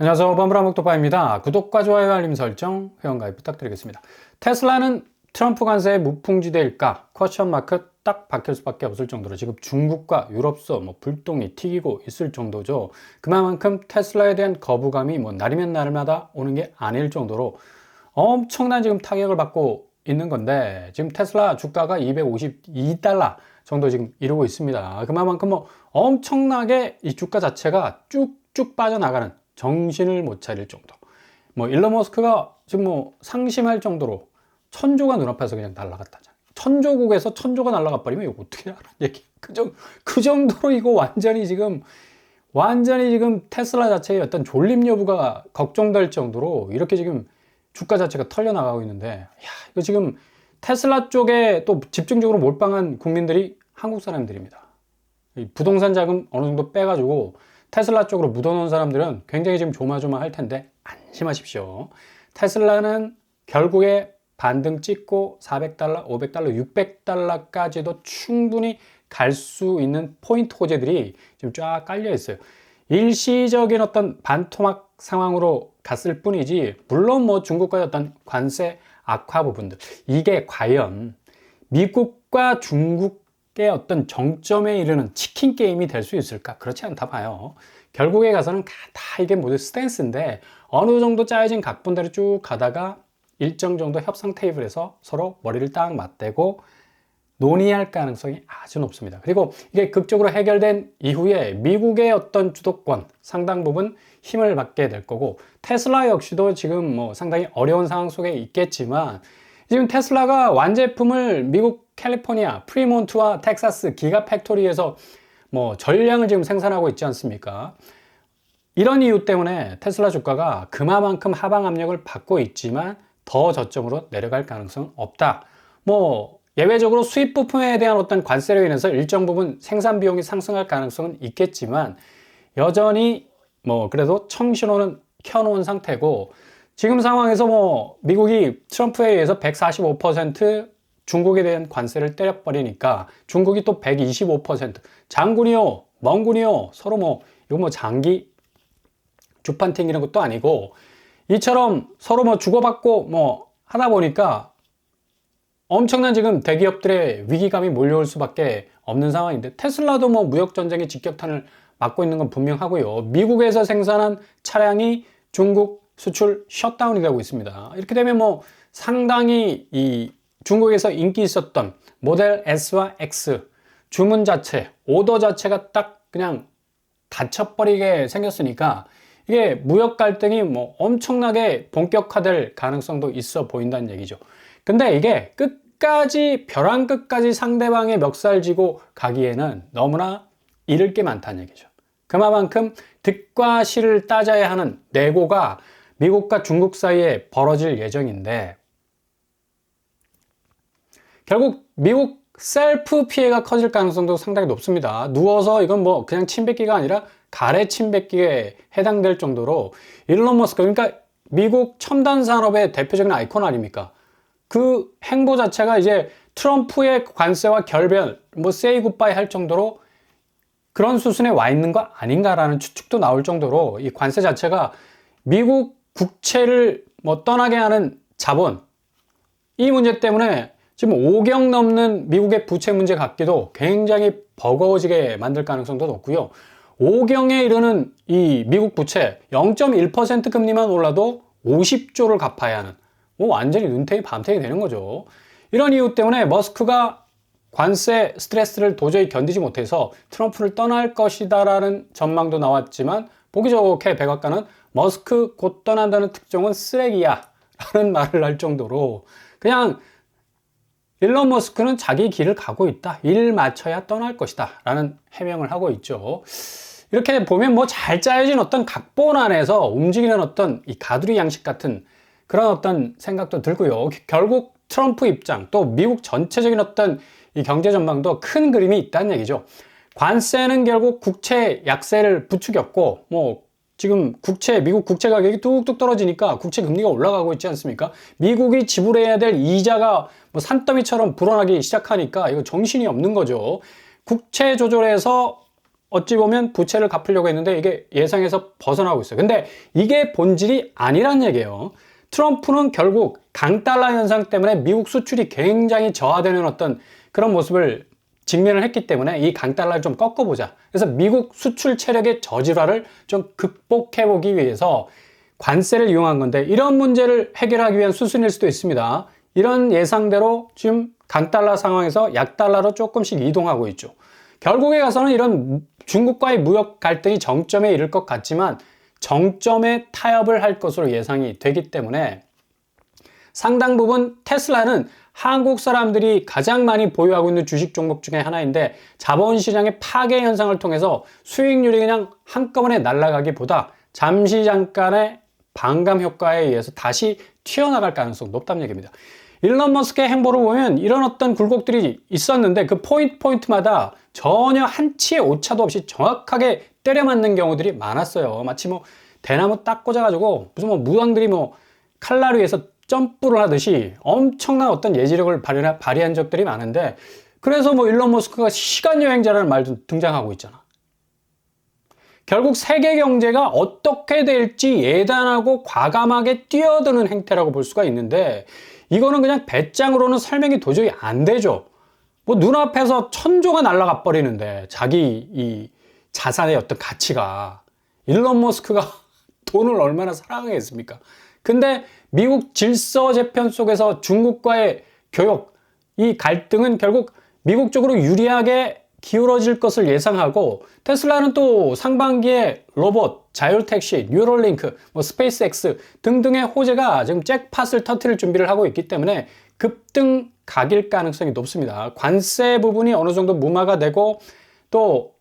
안녕하세요. 범브라목토파입니다. 구독과 좋아요, 알림 설정, 회원가입 부탁드리겠습니다. 테슬라는 트럼프 관세의 무풍지대일까? 퀘스천 마크 딱 박힐 수밖에 없을 정도로 지금 중국과 유럽서 불똥이 튀기고 있을 정도죠. 그만큼 테슬라에 대한 거부감이 날이면 날마다 오는 게 아닐 정도로 엄청난 지금 타격을 받고 있는 건데, 지금 테슬라 주가가 252달러 정도 지금 이루고 있습니다. 그만큼 엄청나게 이 주가 자체가 쭉쭉 빠져나가는, 정신을 못 차릴 정도. 일론 머스크가 지금 상심할 정도로 천조가 눈앞에서 그냥 날아갔다잖아요. 천조국에서 천조가 날아가 버리면 이거 어떻게 하는 얘기. 그 정도로 이거 완전히 지금 테슬라 자체의 어떤 존립 여부가 걱정될 정도로 이렇게 지금 주가 자체가 털려나가고 있는데, 이거 지금 테슬라 쪽에 또 집중적으로 몰빵한 국민들이 한국 사람들입니다. 이 부동산 자금 어느 정도 빼가지고 테슬라 쪽으로 묻어놓은 사람들은 굉장히 지금 조마조마할 텐데 안심하십시오. 테슬라는 결국에 반등 찍고 400달러, 500달러, 600달러까지도 충분히 갈 수 있는 포인트 호재들이 지금 쫙 깔려 있어요. 일시적인 어떤 반토막 상황으로 갔을 뿐이지, 물론 중국과의 어떤 관세 악화 부분들, 이게 과연 미국과 중국의 어떤 정점에 이르는 치킨 게임이 될 수 있을까? 그렇지 않다 봐요. 결국에 가서는 다 이게 모두 스탠스인데, 어느 정도 짜여진 각본대로 쭉 가다가 일정 정도 협상 테이블에서 서로 머리를 딱 맞대고 논의할 가능성이 아주 높습니다. 그리고 이게 극적으로 해결된 이후에 미국의 어떤 주도권 상당 부분 힘을 받게 될 거고, 테슬라 역시도 지금 상당히 어려운 상황 속에 있겠지만, 지금 테슬라가 완제품을 미국 캘리포니아 프리몬트와 텍사스 기가 팩토리에서 전량을 지금 생산하고 있지 않습니까? 이런 이유 때문에 테슬라 주가가 그만큼 하방 압력을 받고 있지만 더 저점으로 내려갈 가능성은 없다. 예외적으로 수입 부품에 대한 어떤 관세로 인해서 일정 부분 생산 비용이 상승할 가능성은 있겠지만, 여전히 그래도 청신호는 켜놓은 상태고, 지금 상황에서 미국이 트럼프에 의해서 145% 중국에 대한 관세를 때려버리니까 중국이 또 125%, 장군이요 멍군이요, 서로 이거 장기 주판 튕기는 것도 아니고, 이처럼 서로 주고받고 하다 보니까 엄청난 지금 대기업들의 위기감이 몰려올 수밖에 없는 상황인데, 테슬라도 무역 전쟁의 직격탄을 맞고 있는 건 분명하고요. 미국에서 생산한 차량이 중국 수출 셧다운이 되고 있습니다. 이렇게 되면 상당히 이 중국에서 인기 있었던 모델 S와 X 주문 자체, 오더 자체가 딱 그냥 닫혀버리게 생겼으니까, 이게 무역 갈등이 엄청나게 본격화될 가능성도 있어 보인다는 얘기죠. 근데 이게 벼랑 끝까지 상대방의 멱살 쥐고 가기에는 너무나 잃을 게 많다는 얘기죠. 그만큼 득과 실을 따져야 하는 내고가 미국과 중국 사이에 벌어질 예정인데, 결국 미국 셀프 피해가 커질 가능성도 상당히 높습니다. 누워서 이건 그냥 침 뱉기가 아니라 가래 침 뱉기에 해당될 정도로, 일론 머스크, 그러니까 미국 첨단 산업의 대표적인 아이콘 아닙니까? 그 행보 자체가 이제 트럼프의 관세와 결별, 세이 굿바이 할 정도로 그런 수순에 와 있는 거 아닌가라는 추측도 나올 정도로, 이 관세 자체가 미국 국채를 떠나게 하는 자본, 이 문제 때문에 지금 5경 넘는 미국의 부채 문제 갖기도 굉장히 버거워지게 만들 가능성도 높고요. 5경에 이르는 이 미국 부채 0.1% 금리만 올라도 50조를 갚아야 하는, 완전히 눈탱이 밤탱이 되는 거죠. 이런 이유 때문에 머스크가 관세 스트레스를 도저히 견디지 못해서 트럼프를 떠날 것이다라는 전망도 나왔지만, 보기 좋게 백악관은 머스크 곧 떠난다는 특종은 쓰레기야 라는 말을 할 정도로, 그냥 일론 머스크는 자기 길을 가고 있다, 일 맞춰야 떠날 것이다 라는 해명을 하고 있죠. 이렇게 보면 잘 짜여진 어떤 각본 안에서 움직이는 어떤 이 가두리 양식 같은 그런 어떤 생각도 들고요. 결국 트럼프 입장, 또 미국 전체적인 어떤 이 경제 전망도 큰 그림이 있다는 얘기죠. 관세는 결국 국채 약세를 부추겼고, 지금 미국 국채 가격이 뚝뚝 떨어지니까 국채 금리가 올라가고 있지 않습니까? 미국이 지불해야 될 이자가 산더미처럼 불어나기 시작하니까 이거 정신이 없는 거죠. 국채 조절해서 어찌 보면 부채를 갚으려고 했는데 이게 예상에서 벗어나고 있어요. 근데 이게 본질이 아니란 얘기예요. 트럼프는 결국 강달러 현상 때문에 미국 수출이 굉장히 저하되는 어떤 그런 모습을 직면을 했기 때문에 이 강달러를 좀 꺾어보자. 그래서 미국 수출 체력의 저질화를 좀 극복해보기 위해서 관세를 이용한 건데, 이런 문제를 해결하기 위한 수순일 수도 있습니다. 이런 예상대로 지금 강달러 상황에서 약달러로 조금씩 이동하고 있죠. 결국에 가서는 이런 중국과의 무역 갈등이 정점에 이를 것 같지만 정점에 타협을 할 것으로 예상이 되기 때문에 상당 부분 테슬라는 한국 사람들이 가장 많이 보유하고 있는 주식 종목 중에 하나인데, 자본시장의 파괴 현상을 통해서 수익률이 그냥 한꺼번에 날아가기보다 잠시 잠깐의 반감 효과에 의해서 다시 튀어나갈 가능성이 높다는 얘기입니다. 일론 머스크의 행보를 보면 이런 어떤 굴곡들이 있었는데 그 포인트마다 전혀 한치의 오차도 없이 정확하게 때려 맞는 경우들이 많았어요. 마치 뭐 대나무 딱 꽂아가지고 무슨 뭐 무당들이 뭐 칼날 위에서 점프를 하듯이 엄청난 어떤 예지력을 발휘한 적들이 많은데, 그래서 뭐 일론 머스크가 시간여행자라는 말도 등장하고 있잖아. 결국 세계 경제가 어떻게 될지 예단하고 과감하게 뛰어드는 행태라고 볼 수가 있는데, 이거는 그냥 배짱으로는 설명이 도저히 안 되죠. 뭐 눈앞에서 천조가 날아가 버리는데 자기 이 자산의 어떤 가치가, 일론 머스크가 돈을 얼마나 사랑하겠습니까? 근데 미국 질서 재편 속에서 중국과의 교역, 이 갈등은 결국 미국 쪽으로 유리하게 기울어질 것을 예상하고, 테슬라는 또 상반기에 로봇, 자율택시, 뉴럴링크, 뭐 스페이스X 등등의 호재가 지금 잭팟을 터뜨릴 준비를 하고 있기 때문에 급등 각일 가능성이 높습니다. 관세 부분이 어느 정도 무마가 되고 또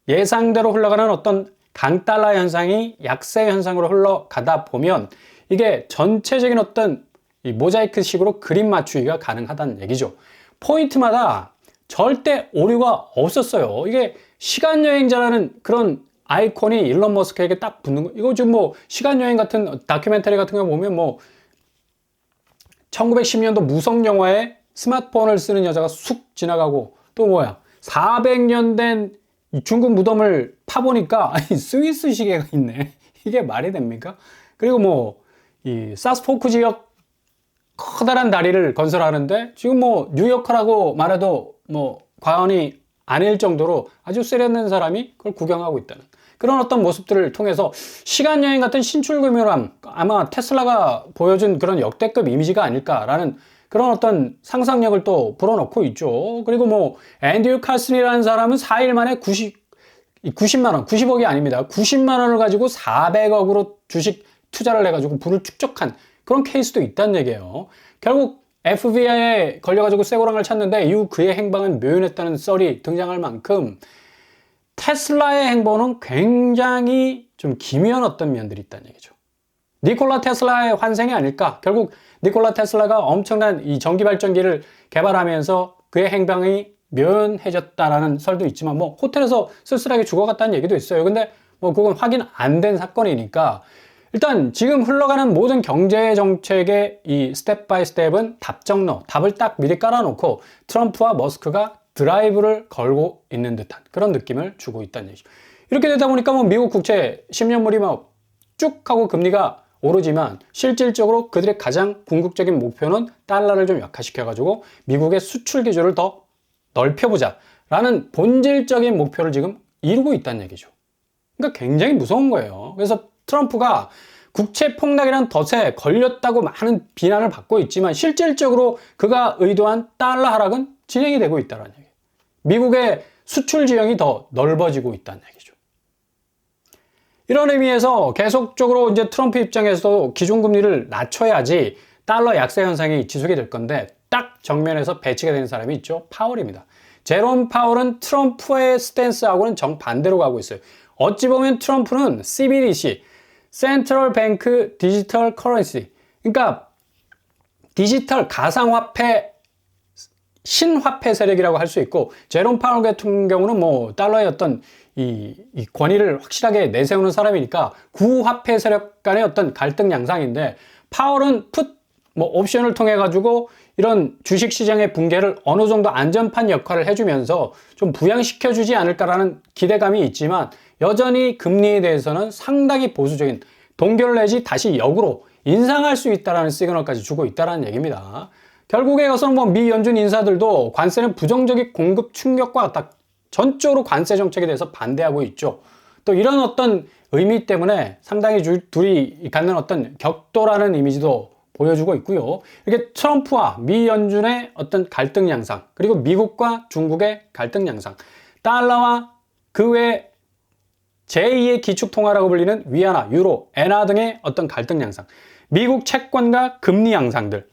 예상대로 흘러가는 어떤 강달러 현상이 약세 현상으로 흘러가다 보면 이게 전체적인 어떤 이 모자이크 식으로 그림 맞추기가 가능하다는 얘기죠. 포인트마다 절대 오류가 없었어요. 이게 시간여행자라는 그런 아이콘이 일론 머스크에게 딱 붙는 거. 이거 지금 뭐 시간여행 같은 다큐멘터리 같은 거 보면 뭐 1910년도 무성 영화에 스마트폰을 쓰는 여자가 쑥 지나가고, 또 뭐야 400년 된 중국 무덤을 파보니까 아니 스위스 시계가 있네. 이게 말이 됩니까? 그리고 뭐 이 사스포크 지역 커다란 다리를 건설하는데 지금 뭐 뉴요커라고 말해도 뭐 과언이 아닐 정도로 아주 세련된 사람이 그걸 구경하고 있다는 그런 어떤 모습들을 통해서 시간여행 같은 신출구묘람, 아마 테슬라가 보여준 그런 역대급 이미지가 아닐까라는 그런 어떤 상상력을 또 불어넣고 있죠. 그리고 뭐 앤드류 칼슨이라는 사람은 4일 만에 90만 원, 90억이 아닙니다. 90만 원을 가지고 400억으로 주식 투자를 해가지고 부를 축적한 그런 케이스도 있다는 얘기예요. 결국 FBI에 걸려가지고 쇠고랑을 찾는데 이후 그의 행방은 묘연했다는 썰이 등장할 만큼 테슬라의 행보는 굉장히 좀 기묘한 어떤 면들이 있다는 얘기죠. 니콜라 테슬라의 환생이 아닐까? 결국 니콜라 테슬라가 엄청난 이 전기발전기를 개발하면서 그의 행방이 묘연해졌다라는 설도 있지만 뭐 호텔에서 쓸쓸하게 죽어갔다는 얘기도 있어요. 근데 뭐 그건 확인 안 된 사건이니까 일단 지금 흘러가는 모든 경제 정책의 이 스텝 바이 스텝은 답정너, 답을 딱 미리 깔아놓고 트럼프와 머스크가 드라이브를 걸고 있는 듯한 그런 느낌을 주고 있다는 얘기죠. 이렇게 되다 보니까 뭐 미국 국채 10년물이 막 쭉 하고 금리가 오르지만 실질적으로 그들의 가장 궁극적인 목표는 달러를 좀 약화시켜가지고 미국의 수출 기조를 더 넓혀보자 라는 본질적인 목표를 지금 이루고 있다는 얘기죠. 그러니까 굉장히 무서운 거예요. 그래서 트럼프가 국채 폭락이란 덫에 걸렸다고 많은 비난을 받고 있지만 실질적으로 그가 의도한 달러 하락은 진행이 되고 있다는 얘기예요. 미국의 수출 지형이 더 넓어지고 있다는 얘기죠. 이런 의미에서 계속적으로 이제 트럼프 입장에서도 기준금리를 낮춰야지 달러 약세 현상이 지속이 될 건데, 딱 정면에서 배치가 되는 사람이 있죠. 파월입니다. 제롬 파월은 트럼프의 스탠스하고는 정반대로 가고 있어요. 어찌 보면 트럼프는 CBDC, 센트럴 뱅크 디지털 커런시, 그러니까 디지털 가상화폐 신화폐 세력이라고 할 수 있고, 제롬 파월 같은 경우는 뭐 달러의 어떤 이 권위를 확실하게 내세우는 사람이니까 구화폐 세력 간의 어떤 갈등 양상인데, 파월은 풋 뭐 옵션을 통해 가지고 이런 주식시장의 붕괴를 어느 정도 안전판 역할을 해주면서 좀 부양시켜주지 않을까라는 기대감이 있지만 여전히 금리에 대해서는 상당히 보수적인 동결 내지 다시 역으로 인상할 수 있다는 시그널까지 주고 있다는 얘기입니다. 결국에 가서는 뭐 미 연준 인사들도 관세는 부정적인 공급 충격과 딱 전적으로 관세 정책에 대해서 반대하고 있죠. 또 이런 어떤 의미 때문에 상당히 둘이 갖는 어떤 격돌하는 이미지도 보여주고 있고요. 이렇게 트럼프와 미 연준의 어떤 갈등 양상, 그리고 미국과 중국의 갈등 양상, 달러와 그 외 제2의 기축통화라고 불리는 위안화, 유로, 엔화 등의 어떤 갈등 양상, 미국 채권과 금리 양상들,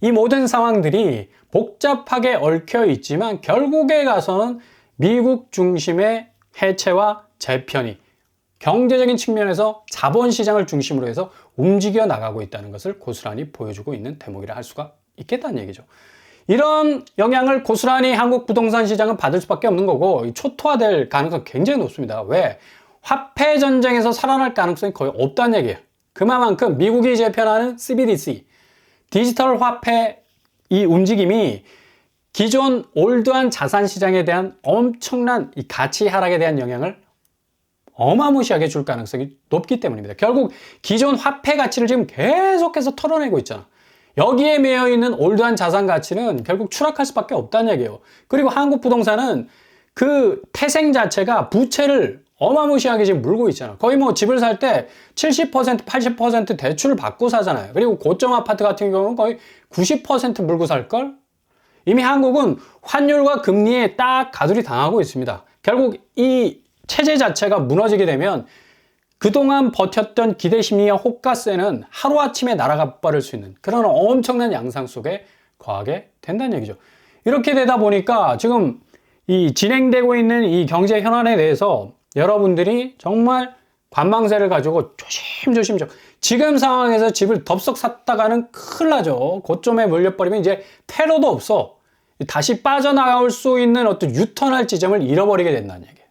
이 모든 상황들이 복잡하게 얽혀 있지만 결국에 가서는 미국 중심의 해체와 재편이 경제적인 측면에서 자본시장을 중심으로 해서 움직여 나가고 있다는 것을 고스란히 보여주고 있는 대목이라 할 수가 있겠다는 얘기죠. 이런 영향을 고스란히 한국 부동산 시장은 받을 수밖에 없는 거고 초토화될 가능성이 굉장히 높습니다. 왜? 화폐 전쟁에서 살아날 가능성이 거의 없다는 얘기예요. 그만큼 미국이 재편하는 CBDC, 디지털 화폐 이 움직임이 기존 올드한 자산 시장에 대한 엄청난 이 가치 하락에 대한 영향을 어마무시하게 줄 가능성이 높기 때문입니다. 결국 기존 화폐 가치를 지금 계속해서 털어내고 있잖아. 여기에 매여 있는 올드한 자산 가치는 결국 추락할 수밖에 없다는 얘기예요. 그리고 한국 부동산은 그 태생 자체가 부채를 어마무시하게 지금 물고 있잖아. 거의 뭐 집을 살 때 70%, 80% 대출을 받고 사잖아요. 그리고 고점 아파트 같은 경우는 거의 90% 물고 살걸? 이미 한국은 환율과 금리에 딱 가두리 당하고 있습니다. 결국 이 체제 자체가 무너지게 되면 그동안 버텼던 기대심리와 호가세는 하루아침에 날아가 버릴 수 있는 그런 엄청난 양상 속에 거하게 된다는 얘기죠. 이렇게 되다 보니까 지금 이 진행되고 있는 이 경제 현안에 대해서 여러분들이 정말 관망세를 가지고 조심조심 지금 상황에서 집을 덥석 샀다가는 큰일 나죠. 고점에 몰려버리면 이제 테러도 없어. 다시 빠져나올 수 있는 어떤 유턴할 지점을 잃어버리게 된다는 얘기예요.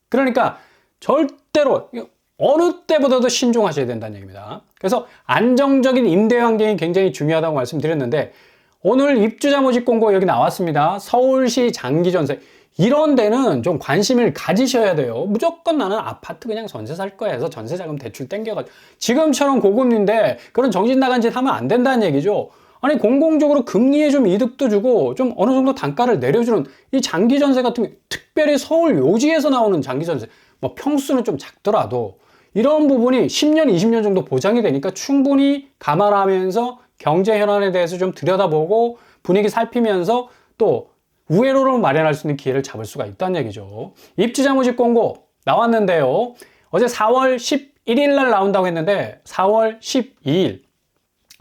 그러니까 절대로 어느 때보다도 신중하셔야 된다는 얘기입니다. 그래서 안정적인 임대 환경이 굉장히 중요하다고 말씀드렸는데 오늘 입주자 모집 공고 여기 나왔습니다. 서울시 장기전세. 이런 데는 좀 관심을 가지셔야 돼요. 무조건 나는 아파트 그냥 전세 살 거야 해서 전세자금 대출 땡겨가지고 지금처럼 고금리인데 그런 정신 나간 짓 하면 안 된다는 얘기죠. 아니 공공적으로 금리에 좀 이득도 주고 좀 어느 정도 단가를 내려주는 이 장기전세 같은 게 특별히 서울 요지에서 나오는 장기전세 뭐 평수는 좀 작더라도 이런 부분이 10년, 20년 정도 보장이 되니까 충분히 감안하면서 경제 현안에 대해서 좀 들여다보고 분위기 살피면서 또 우회로를 마련할 수 있는 기회를 잡을 수가 있다는 얘기죠. 입주자 모집 공고 나왔는데요. 어제 4월 11일 날 나온다고 했는데 4월 12일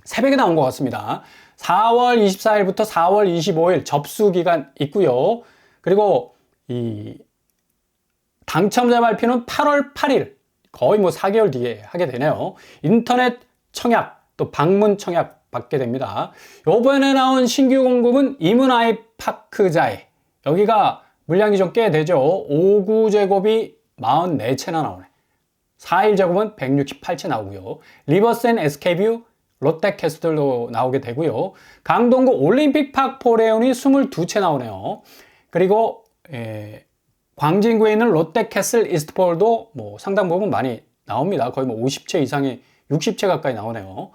새벽에 나온 것 같습니다. 4월 24일부터 4월 25일 접수 기간 있고요. 그리고 이 당첨자 발표는 8월 8일 거의 뭐 4개월 뒤에 하게 되네요. 인터넷 청약 또 방문 청약 받게 됩니다. 요번에 나온 신규 공급은 이문아이파크자에 여기가 물량이 좀 꽤 되죠. 5구제곱이 44채나 나오네. 4일제곱은 168채 나오고요. 리버센 SK뷰 롯데캐슬도 나오게 되고요. 강동구 올림픽파크 포레온이 22채 나오네요. 그리고 광진구에 있는 롯데캐슬 이스트폴도 뭐 상당 부분 많이 나옵니다. 거의 뭐 50채 이상이 60채 가까이 나오네요.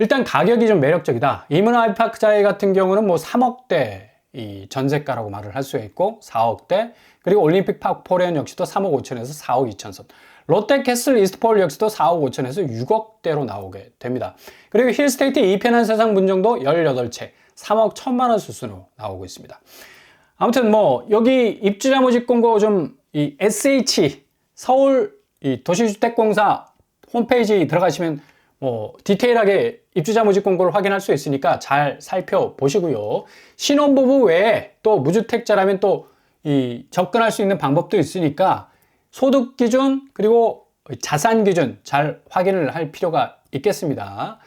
일단 가격이 좀 매력적이다. 이문아이파크자이 같은 경우는 뭐 3억대 이 전세가라고 말을 할 수가 있고 4억대 그리고 올림픽파크 포레온 역시도 3억 5천에서 4억 2천 선. 롯데캐슬 이스트폴 역시도 4억 5천에서 6억대로 나오게 됩니다. 그리고 힐스테이트 이편한 세상 분정도 18채 3억 1천만 원 수순으로 나오고 있습니다. 아무튼 뭐 여기 입주자 모집 공고 좀 이 SH 서울 이 도시주택공사 홈페이지 들어가시면 뭐 디테일하게 입주자 모집 공고를 확인할 수 있으니까 잘 살펴보시고요. 신혼부부 외에 또 무주택자라면 또 이 접근할 수 있는 방법도 있으니까 소득 기준 그리고 자산 기준 잘 확인을 할 필요가 있겠습니다.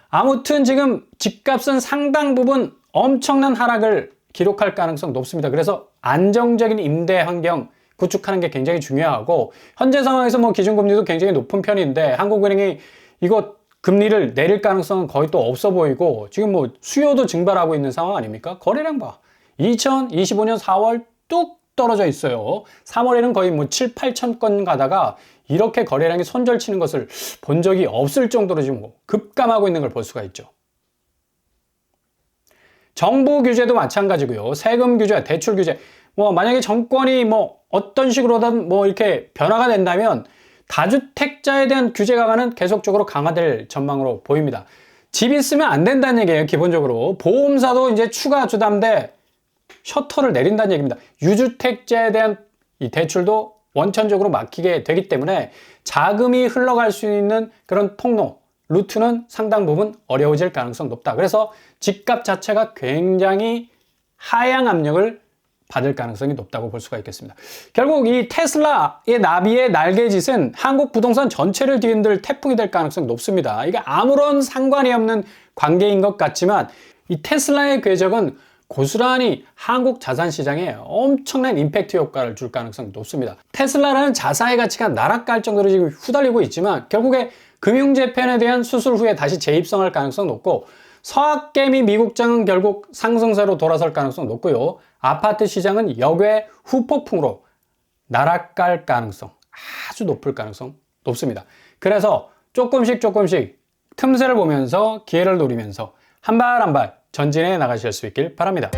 아무튼 지금 집값은 상당 부분 엄청난 하락을 기록할 가능성 높습니다. 그래서 안정적인 임대 환경 구축하는 게 굉장히 중요하고 현재 상황에서 뭐 기준금리도 굉장히 높은 편인데 한국은행이 이거 금리를 내릴 가능성은 거의 또 없어 보이고 지금 뭐 수요도 증발하고 있는 상황 아닙니까? 거래량 봐. 2025년 4월 뚝 떨어져 있어요. 3월에는 거의 뭐 7, 8천 건 가다가 이렇게 거래량이 손절치는 것을 본 적이 없을 정도로 지금 급감하고 있는 걸 볼 수가 있죠. 정부 규제도 마찬가지고요. 세금 규제, 대출 규제. 뭐 만약에 정권이 뭐 어떤 식으로든 뭐 이렇게 변화가 된다면 다주택자에 대한 규제 강화는 계속적으로 강화될 전망으로 보입니다. 집 있으면 안 된다는 얘기예요. 기본적으로 보험사도 이제 추가 주담대 셔터를 내린다는 얘기입니다. 유주택자에 대한 이 대출도 원천적으로 막히게 되기 때문에 자금이 흘러갈 수 있는 그런 통로, 루트는 상당 부분 어려워질 가능성이 높다. 그래서 집값 자체가 굉장히 하향 압력을 받을 가능성이 높다고 볼 수가 있겠습니다. 결국 이 테슬라의 나비의 날개짓은 한국 부동산 전체를 뒤흔들 태풍이 될 가능성이 높습니다. 이게 아무런 상관이 없는 관계인 것 같지만 이 테슬라의 궤적은 고스란히 한국 자산 시장에 엄청난 임팩트 효과를 줄 가능성이 높습니다. 테슬라라는 자사의 가치가 나락갈 정도로 지금 후달리고 있지만 결국에 금융재편에 대한 수술 후에 다시 재입성할 가능성이 높고 서학개미 미국장은 결국 상승세로 돌아설 가능성이 높고요. 아파트 시장은 역외 후폭풍으로 나락갈 가능성 아주 높을 가능성 높습니다. 그래서 조금씩 틈새를 보면서 기회를 노리면서 한 발 한 발 전진해 나가실 수 있길 바랍니다.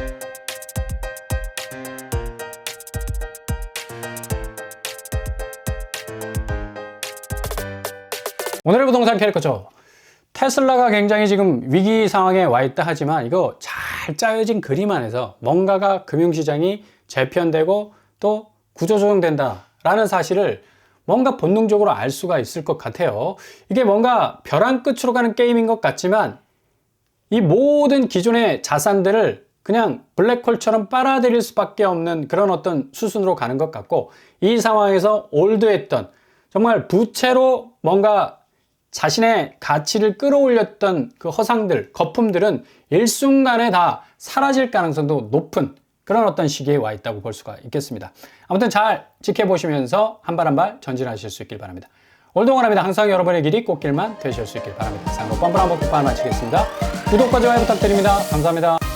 오늘의 부동산 캐릭터죠. 테슬라가 굉장히 지금 위기 상황에 와 있다 하지만 이거 잘 짜여진 그림 안에서 뭔가가 금융시장이 재편되고 또 구조조정된다라는 사실을 뭔가 본능적으로 알 수가 있을 것 같아요. 이게 뭔가 벼랑 끝으로 가는 게임인 것 같지만 이 모든 기존의 자산들을 그냥 블랙홀처럼 빨아들일 수밖에 없는 그런 어떤 수순으로 가는 것 같고 이 상황에서 올드했던 정말 부채로 뭔가 자신의 가치를 끌어올렸던 그 허상들, 거품들은 일순간에 다 사라질 가능성도 높은 그런 어떤 시기에 와 있다고 볼 수가 있겠습니다. 아무튼 잘 지켜보시면서 한 발 한 발 전진하실 수 있길 바랍니다. 오늘도 원합니다. 항상 여러분의 길이 꽃길만 되실 수 있길 바랍니다. 쌍로 뻔뻔한 복부판 마치겠습니다. 구독과 좋아요 부탁드립니다. 감사합니다.